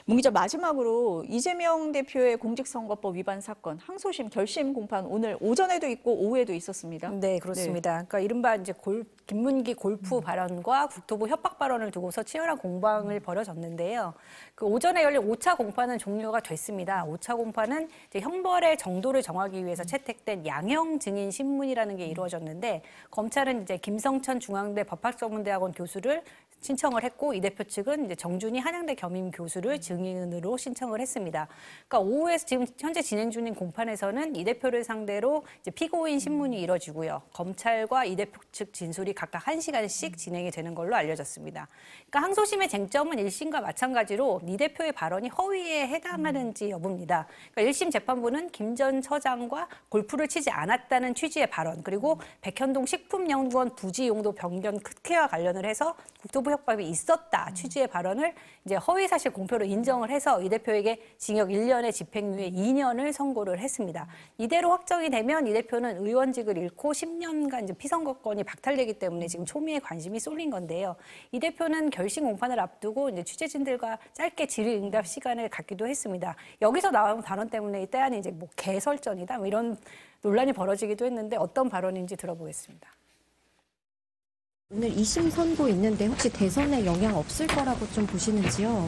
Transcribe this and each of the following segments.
문 기자, 마지막으로 이재명 대표의 공직선거법 위반 사건 항소심 결심 공판 오늘 오전에도 있고 오후에도 있었습니다. 네, 그렇습니다. 네. 그러니까 이른바 이제 김문기 골프 발언과 국토부 협박 발언을 두고서 치열한 공방을 벌여졌는데요. 그 오전에 열린 5차 공판은 종료가 됐습니다. 5차 공판은 이제 형벌의 정도를 정하기 위해서 채택된 양형 증인 신문이라는 게 이루어졌는데 검찰은 이제 김성천 중앙대 법학전문대학원 교수를 신청을 했고 이 대표 측은 이제 정준희 한양대 겸임 교수를 증인으로 신청을 했습니다. 그러니까 오후에 지금 현재 진행 중인 공판에서는 이 대표를 상대로 이제 피고인 신문이 이뤄지고요. 검찰과 이 대표 측 진술이 각각 1시간씩 진행이 되는 걸로 알려졌습니다. 그러니까 항소심의 쟁점은 1심과 마찬가지로 이 대표의 발언이 허위에 해당하는지 여부입니다. 그러니까 1심 재판부는 김 전 처장과 골프를 치지 않았다는 취지의 발언, 그리고 백현동 식품연구원 부지 용도 변경 특혜와 관련을 해서 국토부 협박이 있었다 취지의 발언을 이제 허위사실 공표로 인정을 해서 이 대표에게 징역 1년에 집행유예 2년을 선고를 했습니다. 이대로 확정이 되면 이 대표는 의원직을 잃고 10년간 이제 피선거권이 박탈되기 때문에 지금 초미의 관심이 쏠린 건데요. 이 대표는 결심 공판을 앞두고 이제 취재진들과 짧게 질의응답 시간을 갖기도 했습니다. 여기서 나온 발언 때문에 이 때안에 이제 뭐 개설전이다 뭐 이런 논란이 벌어지기도 했는데 어떤 발언인지 들어보겠습니다. 오늘 2심 선고 있는데 혹시 대선에 영향 없을 거라고 좀 보시는지요?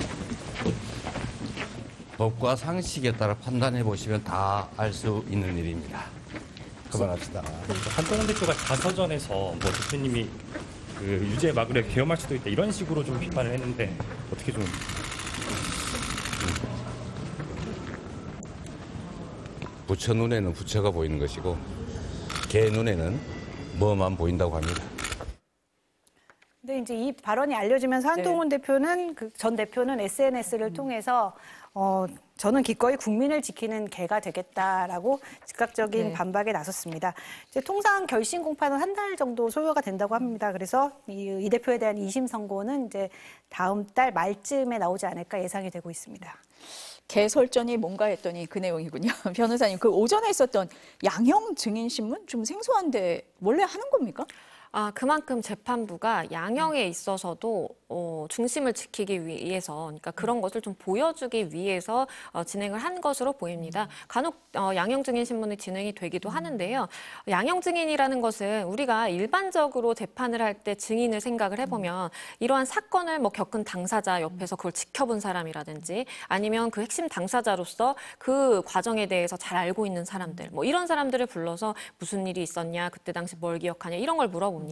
법과 상식에 따라 판단해 보시면 다 알 수 있는 일입니다. 그만합시다. 한동훈 대표가 자서전에서 뭐 대표님이 그 유죄 막으려 계엄할 수도 있다 이런 식으로 좀 비판을 했는데 어떻게 좀 부처 눈에는 부처가 보이는 것이고 개 눈에는 뭐만 보인다고 합니다. 네, 이제 이 발언이 알려지면서 한동훈 대표는 전 대표는 SNS를 통해서 저는 기꺼이 국민을 지키는 개가 되겠다라고 즉각적인 반박에 나섰습니다. 이제 통상 결심 공판은 한 달 정도 소요가 된다고 합니다. 그래서 이 대표에 대한 2심 선고는 이제 다음 달 말쯤에 나오지 않을까 예상이 되고 있습니다. 개설전이 뭔가 했더니 그 내용이군요. 변호사님, 그 오전에 있었던 양형 증인 신문 좀 생소한데 원래 하는 겁니까? 그만큼 재판부가 양형에 있어서도 중심을 지키기 위해서, 그러니까 그런 것을 좀 보여주기 위해서 진행을 한 것으로 보입니다. 간혹 양형 증인 신문이 진행이 되기도 하는데요. 양형 증인이라는 것은 우리가 일반적으로 재판을 할 때 증인을 생각을 해보면 이러한 사건을 뭐 겪은 당사자 옆에서 그걸 지켜본 사람이라든지 아니면 그 핵심 당사자로서 그 과정에 대해서 잘 알고 있는 사람들, 뭐 이런 사람들을 불러서 무슨 일이 있었냐, 그때 당시 뭘 기억하냐 이런 걸 물어봅니다.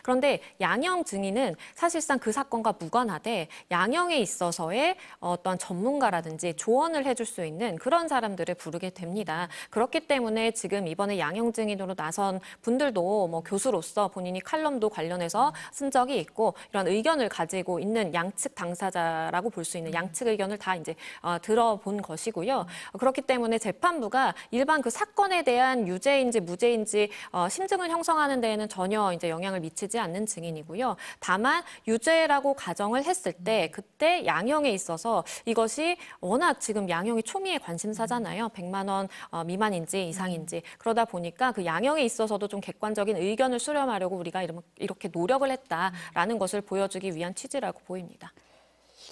그런데 양형 증인은 사실상 그 사건과 무관하되 양형에 있어서의 어떤 전문가라든지 조언을 해줄 수 있는 그런 사람들을 부르게 됩니다. 그렇기 때문에 지금 이번에 양형 증인으로 나선 분들도 뭐 교수로서 본인이 칼럼도 관련해서 쓴 적이 있고 이런 의견을 가지고 있는 양측 당사자라고 볼 수 있는 양측 의견을 다 이제 들어본 것이고요. 그렇기 때문에 재판부가 일반 그 사건에 대한 유죄인지 무죄인지 심증을 형성하는 데에는 전혀 이제 영향을 미치지 않는 증인이고요. 다만 유죄라고 가정을 했을 때 그때 양형에 있어서 이것이 워낙 지금 양형이 초미의 관심사잖아요. 100만 원 미만인지 이상인지. 그러다 보니까 그 양형에 있어서도 좀 객관적인 의견을 수렴하려고 우리가 이렇게 노력을 했다라는 것을 보여주기 위한 취지라고 보입니다.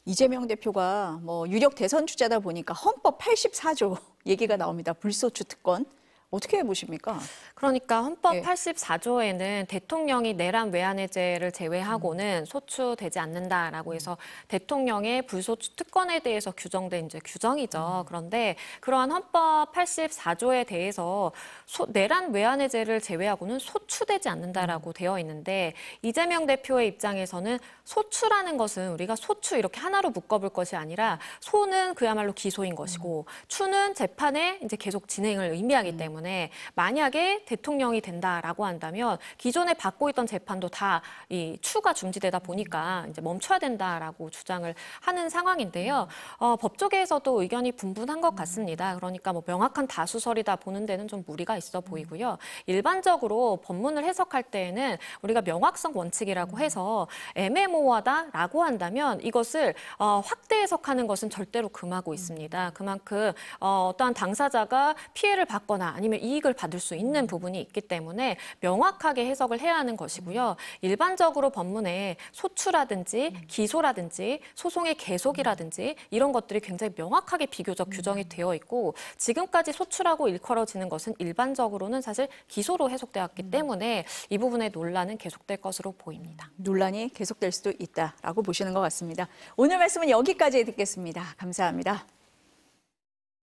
이재명 대표가 뭐 유력 대선 주자다 보니까 헌법 84조 얘기가 나옵니다. 불소추 특권. 어떻게 보십니까? 그러니까 헌법 84조에는 대통령이 내란 외환해제를 제외하고는 소추되지 않는다라고 해서 대통령의 불소추 특권에 대해서 규정된 이제 규정이죠. 그런데 그러한 헌법 84조에 대해서 내란 외환해제를 제외하고는 소추되지 않는다라고 되어 있는데 이재명 대표의 입장에서는 소추라는 것은 우리가 소추 이렇게 하나로 묶어볼 것이 아니라 소는 그야말로 기소인 것이고 추는 재판에 이제 계속 진행을 의미하기 때문에 만약에 대통령이 된다라고 한다면 기존에 받고 있던 재판도 다 이 추가 중지되다 보니까 이제 멈춰야 된다라고 주장을 하는 상황인데요. 법조계에서도 의견이 분분한 것 같습니다. 그러니까 뭐 명확한 다수설이다 보는 데는 좀 무리가 있어 보이고요. 일반적으로 법문을 해석할 때에는 우리가 명확성 원칙이라고 해서 애매모호하다라고 한다면 이것을 확대 해석하는 것은 절대로 금하고 있습니다. 그만큼 어떠한 당사자가 피해를 받거나 아니면 보면 이익을 받을 수 있는 부분이 있기 때문에 명확하게 해석을 해야 하는 것이고요. 일반적으로 법문에 소추라든지 기소라든지 소송의 계속이라든지 이런 것들이 굉장히 명확하게 비교적 규정이 되어 있고 지금까지 소추라고 일컬어지는 것은 일반적으로는 사실 기소로 해석되었기 때문에 이 부분의 논란은 계속될 것으로 보입니다. 논란이 계속될 수도 있다라고 보시는 것 같습니다. 오늘 말씀은 여기까지 듣겠습니다. 감사합니다.